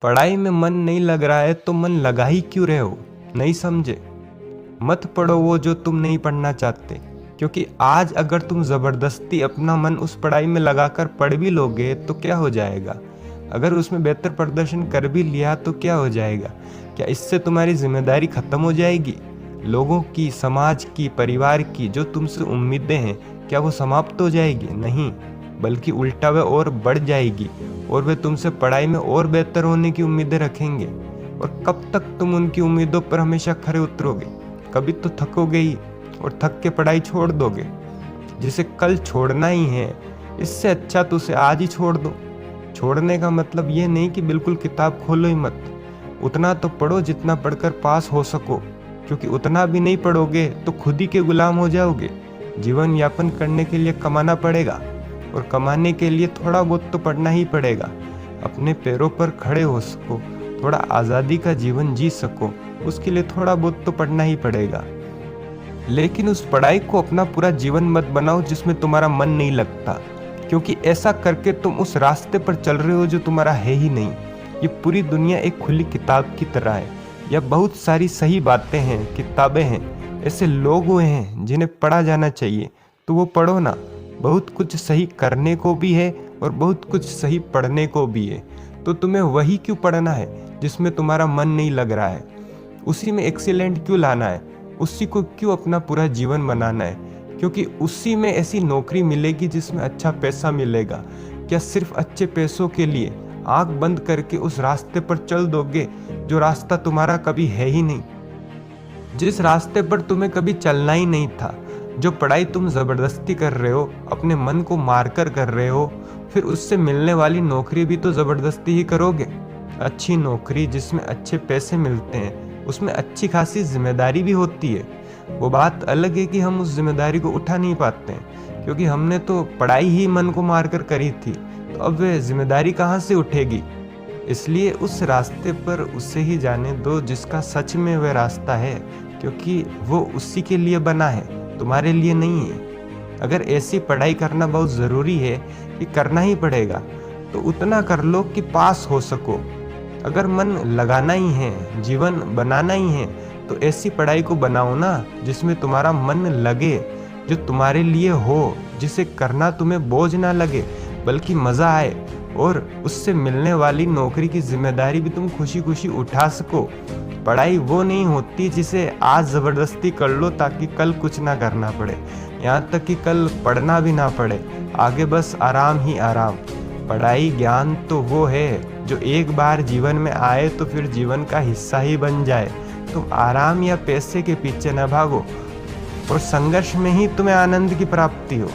पढ़ाई में मन नहीं लग रहा है तो मन लगा ही क्यों रहे हो? नहीं समझे? मत पढ़ो वो जो तुम नहीं पढ़ना चाहते, क्योंकि आज अगर तुम ज़बरदस्ती अपना मन उस पढ़ाई में लगाकर पढ़ भी लोगे तो क्या हो जाएगा? अगर उसमें बेहतर प्रदर्शन कर भी लिया तो क्या हो जाएगा? क्या इससे तुम्हारी जिम्मेदारी ख़त्म हो जाएगी? लोगों की, समाज की, परिवार की जो तुमसे उम्मीदें हैं, क्या वो समाप्त हो जाएगी? नहीं, बल्कि उल्टा वह और बढ़ जाएगी और वे तुमसे पढ़ाई में और बेहतर होने की उम्मीदें रखेंगे। और कब तक तुम उनकी उम्मीदों पर हमेशा खरे उतरोगे? कभी तो थकोगे ही और थक के पढ़ाई छोड़ दोगे। जिसे कल छोड़ना ही है, इससे अच्छा तो उसे आज ही छोड़ दो। छोड़ने का मतलब ये नहीं कि बिल्कुल किताब खोलो ही मत। उतना तो पढ़ो जितना पढ़कर पास हो सको, क्योंकि उतना भी नहीं पढ़ोगे तो खुद ही के गुलाम हो जाओगे। जीवन यापन करने के लिए कमाना पड़ेगा और कमाने के लिए थोड़ा बहुत तो पढ़ना ही पड़ेगा। अपने पैरों पर खड़े हो सको, थोड़ा आज़ादी का जीवन जी सको, उसके लिए थोड़ा बहुत तो पढ़ना ही पड़ेगा। लेकिन उस पढ़ाई को अपना पूरा जीवन मत बनाओ जिसमें तुम्हारा मन नहीं लगता, क्योंकि ऐसा करके तुम उस रास्ते पर चल रहे हो जो तुम्हारा है ही नहीं। ये पूरी दुनिया एक खुली किताब की तरह है। यह बहुत सारी सही बातें हैं, किताबें हैं, ऐसे लोग हुए हैं जिन्हें पढ़ा जाना चाहिए, तो वो पढ़ो ना। बहुत कुछ सही करने को भी है और बहुत कुछ सही पढ़ने को भी है, तो तुम्हें वही क्यों पढ़ना है जिसमें तुम्हारा मन नहीं लग रहा है? उसी में एक्सीलेंट क्यों लाना है? उसी को क्यों अपना पूरा जीवन बनाना है? क्योंकि उसी में ऐसी नौकरी मिलेगी जिसमें अच्छा पैसा मिलेगा। क्या सिर्फ अच्छे पैसों के लिए आंख बंद करके उस रास्ते पर चल दोगे जो रास्ता तुम्हारा कभी है ही नहीं, जिस रास्ते पर तुम्हें कभी चलना ही नहीं था? जो पढ़ाई तुम ज़बरदस्ती कर रहे हो, अपने मन को मारकर कर रहे हो, फिर उससे मिलने वाली नौकरी भी तो ज़बरदस्ती ही करोगे। अच्छी नौकरी जिसमें अच्छे पैसे मिलते हैं, उसमें अच्छी खासी जिम्मेदारी भी होती है। वो बात अलग है कि हम उस जिम्मेदारी को उठा नहीं पाते हैं, क्योंकि हमने तो पढ़ाई ही मन को मारकर करी थी, तो अब वह जिम्मेदारी कहाँ से उठेगी? इसलिए उस रास्ते पर उसे ही जाने दो जिसका सच में वह रास्ता है, क्योंकि वो उसी के लिए बना है, तुम्हारे लिए नहीं है। अगर ऐसी पढ़ाई करना बहुत ज़रूरी है कि करना ही पड़ेगा, तो उतना कर लो कि पास हो सको। अगर मन लगाना ही है, जीवन बनाना ही है, तो ऐसी पढ़ाई को बनाओ ना जिसमें तुम्हारा मन लगे, जो तुम्हारे लिए हो, जिसे करना तुम्हें बोझ ना लगे बल्कि मज़ा आए, और उससे मिलने वाली नौकरी की जिम्मेदारी भी तुम खुशी खुशी उठा सको। पढ़ाई वो नहीं होती जिसे आज ज़बरदस्ती कर लो ताकि कल कुछ ना करना पड़े, यहाँ तक कि कल पढ़ना भी ना पड़े, आगे बस आराम ही आराम। पढ़ाई ज्ञान तो वो है जो एक बार जीवन में आए तो फिर जीवन का हिस्सा ही बन जाए। तुम आराम या पैसे के पीछे न भागो, और संघर्ष में ही तुम्हें आनंद की प्राप्ति हो।